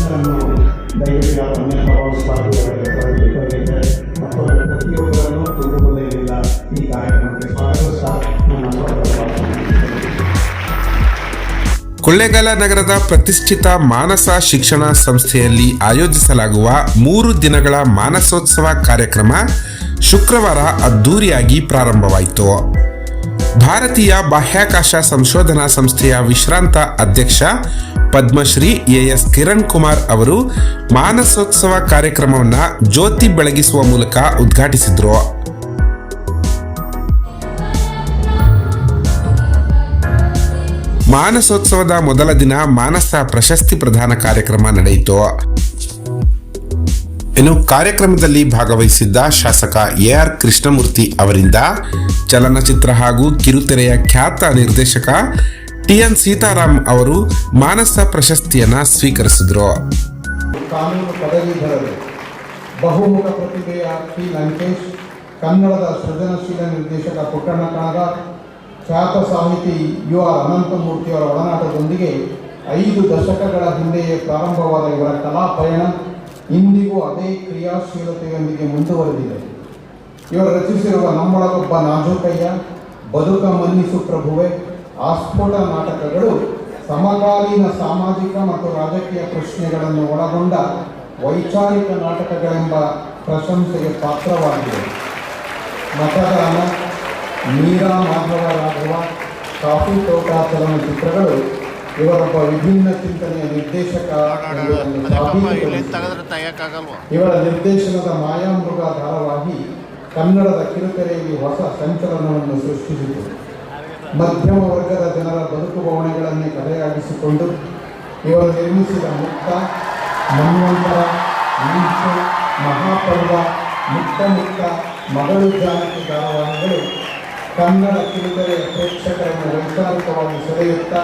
ಅಧ್ಯಕ್ಷರನ್ನು ದಯವಿಟ್ಟು ಮತ್ತು ಪ್ರತಿಯೊಬ್ಬರನ್ನು ಕುಟುಂಬದಿಂದ ಈ ಕಾರ್ಯಕ್ರಮಕ್ಕೆ ಸ್ವಾಗತಿಸ್ತಾ ಕೊಳ್ಳೇಗಾಲ ನಗರದ ಪ್ರತಿಷ್ಠಿತ ಮಾನಸ ಶಿಕ್ಷಣ ಸಂಸ್ಥೆಯಲ್ಲಿ ಆಯೋಜಿಸಲಾಗುವ 3 ದಿನಗಳ ಮಾನಸೋತ್ಸವ ಕಾರ್ಯಕ್ರಮ ಶುಕ್ರವಾರ ಅದ್ದೂರಿಯಾಗಿ ಪ್ರಾರಂಭವಾಯಿತು. ಭಾರತೀಯ ಬಾಹ್ಯಾಕಾಶ ಸಂಶೋಧನಾ ಸಂಸ್ಥೆಯ ವಿಶ್ರಾಂತ ಅಧ್ಯಕ್ಷ ಪದ್ಮಶ್ರೀ ಎಎಸ್ ಕಿರಣ್ ಕುಮಾರ್ ಅವರು ಮಾನಸೋತ್ಸವ ಕಾರ್ಯಕ್ರಮವನ್ನು ಜ್ಯೋತಿ ಬೆಳಗಿಸುವ ಮೂಲಕ ಉದ್ಘಾಟಿಸಿದರು. ಮಾನಸೋತ್ಸವದ ಮೊದಲ ದಿನ ಮಾನಸ ಪ್ರಶಸ್ತಿ ಪ್ರದಾನ ಕಾರ್ಯಕ್ರಮ ನಡೆಯಿತು. ಇನ್ನು ಕಾರ್ಯಕ್ರಮದಲ್ಲಿ ಭಾಗವಹಿಸಿದ್ದ ಶಾಸಕ ಎಆರ್ ಕೃಷ್ಣಮೂರ್ತಿ ಅವರಿಂದ ಚಲನಚಿತ್ರ ಹಾಗೂ ಕಿರುತೆರೆಯ ಖ್ಯಾತ ನಿರ್ದೇಶಕ ಟಿಎನ್ ಸೀತಾರಾಮ್ ಅವರು ಮಾನಸ ಪ್ರಶಸ್ತಿಯನ್ನ ಸ್ವೀಕರಿಸಿದರು. ಕಾನೂನು ಪದವೀಧರರು, ಬಹುಮುಖ ಪ್ರತಿಭೆಯ ಟಿ ಲಂಕೇಶ್, ಕನ್ನಡದ ಸೃಜನಶೀಲ ನಿರ್ದೇಶಕ ಪುಟ್ಟಣ್ಣ ಕಣಗಾರ್, ಖ್ಯಾತ ಸಾಹಿತಿ ಯು ಆರ್ ಅನಂತಮೂರ್ತಿಯವರ ಒಡನಾಟದೊಂದಿಗೆ 5 ದಶಕಗಳ ಹಿಂದೆಯೇ ಪ್ರಾರಂಭವಾದ ಇವರ ಕಲಾ ಪಯಣ ಇಂದಿಗೂ ಅದೇ ಕ್ರಿಯಾಶೀಲತೆಯೊಂದಿಗೆ ಮುಂದುವರೆದಿದೆ. ಇವರು ರಚಿಸಿರುವ ನಮ್ಮೊಳಗೊಬ್ಬ ನಾಜೂಕಯ್ಯ, ಬದುಕ ಮನ್ನಿಸು ಪ್ರಭುವೆ, ಆಸ್ಫೋಟ ನಾಟಕಗಳು ಸಮಕಾಲೀನ ಸಾಮಾಜಿಕ ಮತ್ತು ರಾಜಕೀಯ ಪ್ರಶ್ನೆಗಳನ್ನು ಒಳಗೊಂಡ ವೈಚಾರಿಕ ನಾಟಕಗಳೆಂಬ ಪ್ರಶಂಸೆಗೆ ಪಾತ್ರವಾಗಿವೆ. ಮತದಾನ, ಮೀರಾ ಮಾಧವ ರಾಘವ, ಕಾಫಿ ತೋಟ ಚಲನಚಿತ್ರಗಳು ಇವರೊಬ್ಬ ವಿಭಿನ್ನ ಚಿಂತನೆಯ ನಿರ್ದೇಶಕ. ಇವರ ನಿರ್ದೇಶನದ ಮಾಯಾಮೃಗ ಧಾರಾವಾಹಿ ಕನ್ನಡದ ಕಿರುತೆರೆಯಲ್ಲಿ ಹೊಸ ಸಂಚಲನವನ್ನು ಸೃಷ್ಟಿಸಿತು. ಮಧ್ಯಮ ವರ್ಗದ ಜನರ ಬದುಕು ಬವಣೆಗಳನ್ನೇ ಕಲೆಯಾಗಿಸಿಕೊಂಡು ಇವರು ನಿರ್ಮಿಸಿದ ಮುಕ್ತ, ಮನ್ವಂತರ, ನೀಚು, ಮಹಾಪರ್ವ, ಮುಕ್ತ ಮಗಳು ಜಾನಕಿ ಧಾರಾವಾಹಿಗಳು ಕನ್ನಡ ಕಿರುತೆರೆಯ ಪ್ರೇಕ್ಷಕರನ್ನು ವೈಚಾರಿಕವಾಗಿ ಸೆಳೆಯುತ್ತಾ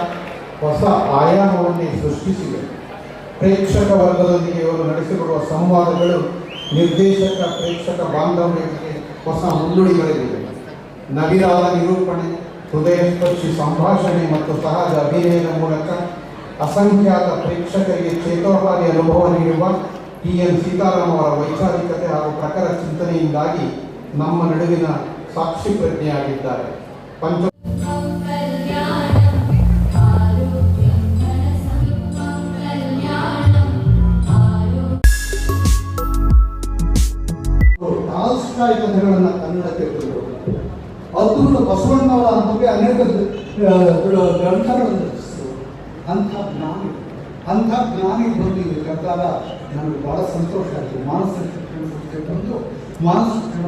ಹೊಸ ಆಯಾಮವನ್ನೇ ಸೃಷ್ಟಿಸಿವೆ. ಪ್ರೇಕ್ಷಕ ವರ್ಗದೊಂದಿಗೆ ಇವರು ನಡೆಸಿಕೊಡುವ ಸಂವಾದಗಳು ನಿರ್ದೇಶಕ ಪ್ರೇಕ್ಷಕ ಬಾಂಧವ್ಯಕ್ಕೆ ಹೊಸ ಮುನ್ನುಡಿಗಳಿವೆ. ನವಿರಾದ ನಿರೂಪಣೆ, ಹೃದಯಸ್ಪರ್ಶಿ ಸಂಭಾಷಣೆ ಮತ್ತು ಸಹಜ ಅಭಿನಯದ ಮೂಲಕ ಅಸಂಖ್ಯಾತ ಪ್ರೇಕ್ಷಕರಿಗೆ ಚೇತೋಹಾರಿ ಅನುಭವ ನೀಡುವ ಟಿಎನ್ ಸೀತಾರಾಮ್ ಅವರ ವೈಚಾರಿಕತೆ ಹಾಗೂ ಪ್ರಖರ ಚಿಂತನೆಯಿಂದಾಗಿ ನಮ್ಮ ನಡುವಿನ ಸಾಕ್ಷಿ ಪ್ರಜ್ಞೆಯಾಗಿದ್ದಾರೆ. ಟಾಲ್ಸ್ಟಾಯ್ ಕಥೆಗಳನ್ನು ಕನ್ನಡಕ್ಕೆ ತಂದರು. ಅದ್ಭುತ ಬಸವಣ್ಣವರ ಬಗ್ಗೆ ಅನೇಕ ಗ್ರಂಥಗಳನ್ನು ರಚಿಸಿದರು. ಅಂಥ ಜ್ಞಾನಿ ಬಂದು ಈ ಪ್ರಕಾರ ನನಗೆ ಭಾಳ ಸಂತೋಷ ಆಯಿತು. ಮಾನಸ ಶಿಕ್ಷಣ ಸಂಸ್ಥೆ ಬಂದು ಮಾನಸ ಶಿಕ್ಷಣ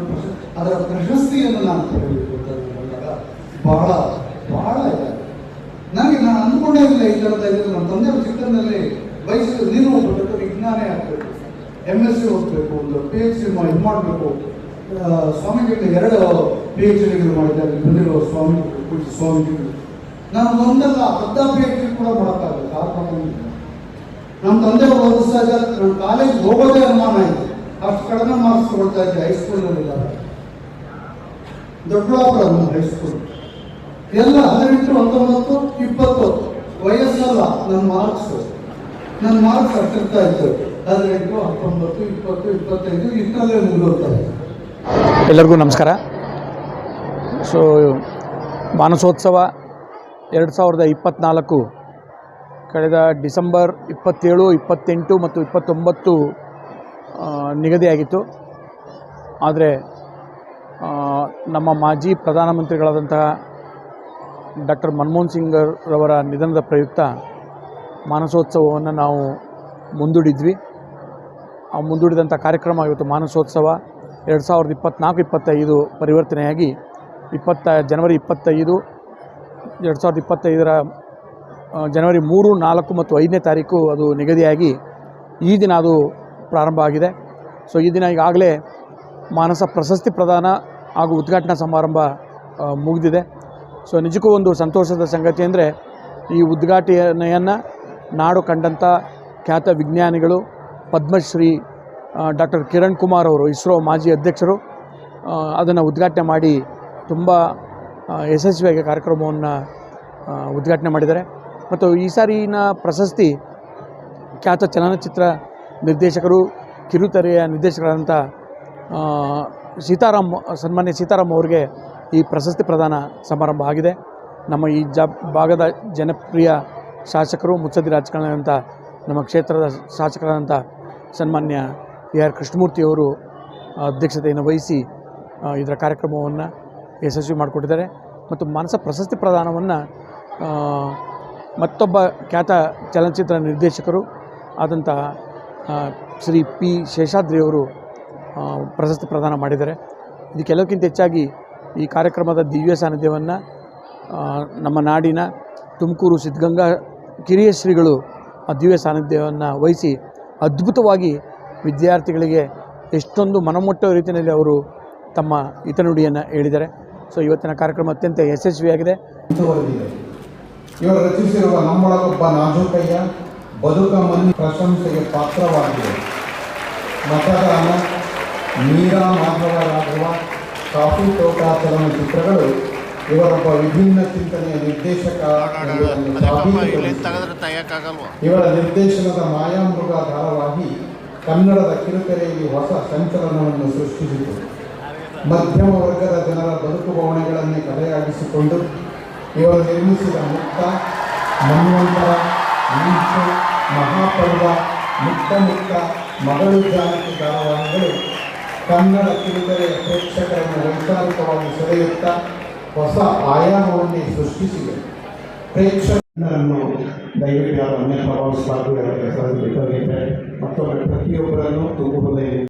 ಅದರ ಪ್ರಶಸ್ತಿಯನ್ನು ನಾನು ಪಡೆಯಬೇಕು ಅಂತ ಬಂದಾಗ ಬಹಳ ಇದೆ. ನಾನು ಅಂದ್ಕೊಂಡೇ ಇಲ್ಲ ಈ ಥರದ ಇದೆ. ನಮ್ಮ ತಂದೆಯವರು ಚಿಕ್ಕಂದಲ್ಲಿ ಬಯಸಿದ್ರು, ನೀನು ಒಬ್ಬ ದೊಡ್ಡ ವಿಜ್ಞಾನಿ ಆಗಬೇಕು, MSc ಓದಬೇಕು, ಒಂದು PhD ಇದು ಮಾಡಬೇಕು. ಸ್ವಾಮೀಜಿಗಳು 2 PhD ಮಾಡಿದ್ದಾರೆ. ಬಂದಿರೋ ಸ್ವಾಮೀಜಿಗಳು ನಾನು ಒಂದಲ್ಲ 10 PhD ಕೂಡ ಮಾಡೋಕ್ಕಾಗಲ್ಲ. ನಮ್ಮ ತಂದೆಯವರು ಓದಿಸ್ತಾ ಇದ್ದಾರೆ. ನಾನು ಕಾಲೇಜ್ ಹೋಗೋದೇ ಅನುಮಾನ ಇದೆ, ಅಷ್ಟು ಕಡಿಮೆ ಮಾರ್ಕ್ಸ್ ಕೊಡ್ತಾ ಇದ್ದೆ. ಹೈಸ್ಕೂಲಲ್ಲಿಲ್ಲ, ದೊಡ್ಡಬಳ್ಳಾಪುರ ಹೈಸ್ಕೂಲ್ ಎಲ್ಲ 18, 19, 20 ವಯಸ್ಸಲ್ಲ. ನನ್ನ ಮಾರ್ಕ್ಸ್ ಅಷ್ಟಿರ್ತಾ ಇತ್ತು. 18, 19, 20, 25 ಇಷ್ಟರಲ್ಲೇ ಮುಗಿದೋಗ್ತಾ ಇತ್ತು. ಎಲ್ಲರಿಗೂ ನಮಸ್ಕಾರ. ಸೊ ಮಾನಸೋತ್ಸವ 2024 ಕಳೆದ ಡಿಸೆಂಬರ್ 27, 28 ಮತ್ತು 29 ನಿಗದಿಯಾಗಿತ್ತು. ಆದರೆ ನಮ್ಮ ಮಾಜಿ ಪ್ರಧಾನಮಂತ್ರಿಗಳಾದಂತಹ ಡಾಕ್ಟರ್ ಮನಮೋಹನ್ ಸಿಂಗ್ ರವರ ನಿಧನದ ಪ್ರಯುಕ್ತ ಮಾನಸೋತ್ಸವವನ್ನು ನಾವು ಮುಂದೂಡಿದ್ವಿ. ಆ ಮುಂದೂಡಿದಂಥ ಕಾರ್ಯಕ್ರಮ ಇವತ್ತು ಮಾನಸೋತ್ಸವ 2024-25 ಪರಿವರ್ತನೆಯಾಗಿ ಜನವರಿ 25, 2025 ಜನವರಿ 3, 4 ಮತ್ತು 5ನೇ ತಾರೀಕು ಅದು ನಿಗದಿಯಾಗಿ ಈ ದಿನ ಅದು ಪ್ರಾರಂಭ ಆಗಿದೆ. ಸೊ ಈ ದಿನ ಈಗಾಗಲೇ ಮಾನಸ ಪ್ರಶಸ್ತಿ ಪ್ರದಾನ ಹಾಗೂ ಉದ್ಘಾಟನಾ ಸಮಾರಂಭ ಮುಗಿದಿದೆ. ಸೊ ನಿಜಕ್ಕೂ ಒಂದು ಸಂತೋಷದ ಸಂಗತಿ ಅಂದರೆ ಈ ಉದ್ಘಾಟನೆಯನ್ನು ನಾಡು ಕಂಡಂಥ ಖ್ಯಾತ ವಿಜ್ಞಾನಿಗಳು ಪದ್ಮಶ್ರೀ ಡಾಕ್ಟರ್ ಕಿರಣ್ ಕುಮಾರ್ ಅವರು, ಇಸ್ರೋ ಮಾಜಿ ಅಧ್ಯಕ್ಷರು, ಅದನ್ನು ಉದ್ಘಾಟನೆ ಮಾಡಿ ತುಂಬ ಯಶಸ್ವಿಯಾಗಿ ಕಾರ್ಯಕ್ರಮವನ್ನು ಉದ್ಘಾಟನೆ ಮಾಡಿದ್ದಾರೆ. ಮತ್ತು ಈ ಸಾರಿನ ಪ್ರಶಸ್ತಿ ಖ್ಯಾತ ಚಲನಚಿತ್ರ ನಿರ್ದೇಶಕರು, ಕಿರುತೆರೆಯ ನಿರ್ದೇಶಕರಾದಂಥ ಸನ್ಮಾನ್ಯ ಸೀತಾರಾಮ್ ಅವರಿಗೆ ಈ ಪ್ರಶಸ್ತಿ ಪ್ರದಾನ ಸಮಾರಂಭ ಆಗಿದೆ. ನಮ್ಮ ಈ ಭಾಗದ ಜನಪ್ರಿಯ ಶಾಸಕರು, ಮುತ್ಸದ್ದಿ ರಾಜಕಾರಣಿಯಾದಂಥ ನಮ್ಮ ಕ್ಷೇತ್ರದ ಶಾಸಕರಾದಂಥ ಸನ್ಮಾನ್ಯ AR ಕೃಷ್ಣಮೂರ್ತಿಯವರು ಅಧ್ಯಕ್ಷತೆಯನ್ನು ವಹಿಸಿ ಇದರ ಕಾರ್ಯಕ್ರಮವನ್ನು ಯಶಸ್ವಿ ಮಾಡಿಕೊಟ್ಟಿದ್ದಾರೆ. ಮತ್ತು ಮಾನಸ ಪ್ರಶಸ್ತಿ ಪ್ರದಾನವನ್ನು ಮತ್ತೊಬ್ಬ ಖ್ಯಾತ ಚಲನಚಿತ್ರ ನಿರ್ದೇಶಕರು ಆದಂಥ ಶ್ರೀ P. ಶೇಷಾದ್ರಿಯವರು ಪ್ರಶಸ್ತಿ ಪ್ರದಾನ ಮಾಡಿದ್ದಾರೆ. ಇದಕ್ಕೆಲ್ಲಕ್ಕಿಂತ ಹೆಚ್ಚಾಗಿ ಈ ಕಾರ್ಯಕ್ರಮದ ದಿವ್ಯ ಸಾನ್ನಿಧ್ಯವನ್ನು ನಮ್ಮ ನಾಡಿನ ತುಮಕೂರು ಸಿದ್ಧಗಂಗಾ ಕಿರಿಯ ಶ್ರೀಗಳು ಆ ದಿವ್ಯ ಸಾನ್ನಿಧ್ಯವನ್ನು ವಹಿಸಿ ಅದ್ಭುತವಾಗಿ ವಿದ್ಯಾರ್ಥಿಗಳಿಗೆ ಎಷ್ಟೊಂದು ಮನಮುಟ್ಟುವ ರೀತಿಯಲ್ಲಿ ಅವರು ತಮ್ಮ ಹಿತನುಡಿಯನ್ನು ಹೇಳಿದ್ದಾರೆ. ಸೊ ಇವತ್ತಿನ ಕಾರ್ಯಕ್ರಮ ಅತ್ಯಂತ ಯಶಸ್ವಿಯಾಗಿದೆ. ಇವರು ರಚಿಸಿರುವ ನಮ್ಮೊಳಗೊಬ್ಬ ನಾಜೂಕಯ್ಯ ಬದುಕ ಮನಿ ಪ್ರಶಂಸೆಗೆ ಪಾತ್ರವಾಗಿದೆ. ಮತದಾನ, ಮೀರಾ ಮಾಧವರಾಗುವ, ಕಾಫಿ ತೋಟ ಚಲನಚಿತ್ರಗಳು ಇವರೊಬ್ಬ ವಿಭಿನ್ನ ಚಿಂತನೆಯ ನಿರ್ದೇಶಕ. ಇವರ ನಿರ್ದೇಶನದ ಮಾಯಾಮೃಗ ಧಾರಾವಾಹಿ ಕನ್ನಡದ ಕಿರುತೆರೆಯಲ್ಲಿ ಹೊಸ ಸಂಚಲನವನ್ನು ಸೃಷ್ಟಿಸಿತು. ಮಧ್ಯಮ ವರ್ಗದ ಜನರ ಬದುಕು ಬವಣೆಗಳನ್ನೇ ಕಲೆಯಾಗಿಸಿಕೊಂಡು ಇವರು ನಿರ್ಮಿಸಿದ ಮುಕ್ತ, ಮನ್ವಂತರ, ಮಿಂಚು, ಮಹಾಪರ್ವ, ಮುಕ್ತ ಮಗಳು ಜಾನಕಿ ಧಾರಾವಾಹಿಗಳು ಕನ್ನಡ ಕಿರುತೆರೆಯ ಪ್ರೇಕ್ಷಕರನ್ನು ವೈಚಾರಿಕವಾಗಿ ಸೆಳೆಯುತ್ತಾ ಹೊಸ ಆಯಾಮವನ್ನೇ ಸೃಷ್ಟಿಸಿದೆ. ಪ್ರೇಕ್ಷಕರನ್ನು ದಯವಿಟ್ಟು ಯಾರು ಅನ್ಯ ಪ್ರಭಾವಿಸಬಾರದು. ಮತ್ತೊಮ್ಮೆ ಪ್ರತಿಯೊಬ್ಬರನ್ನು ತುಂಬುವುದೇ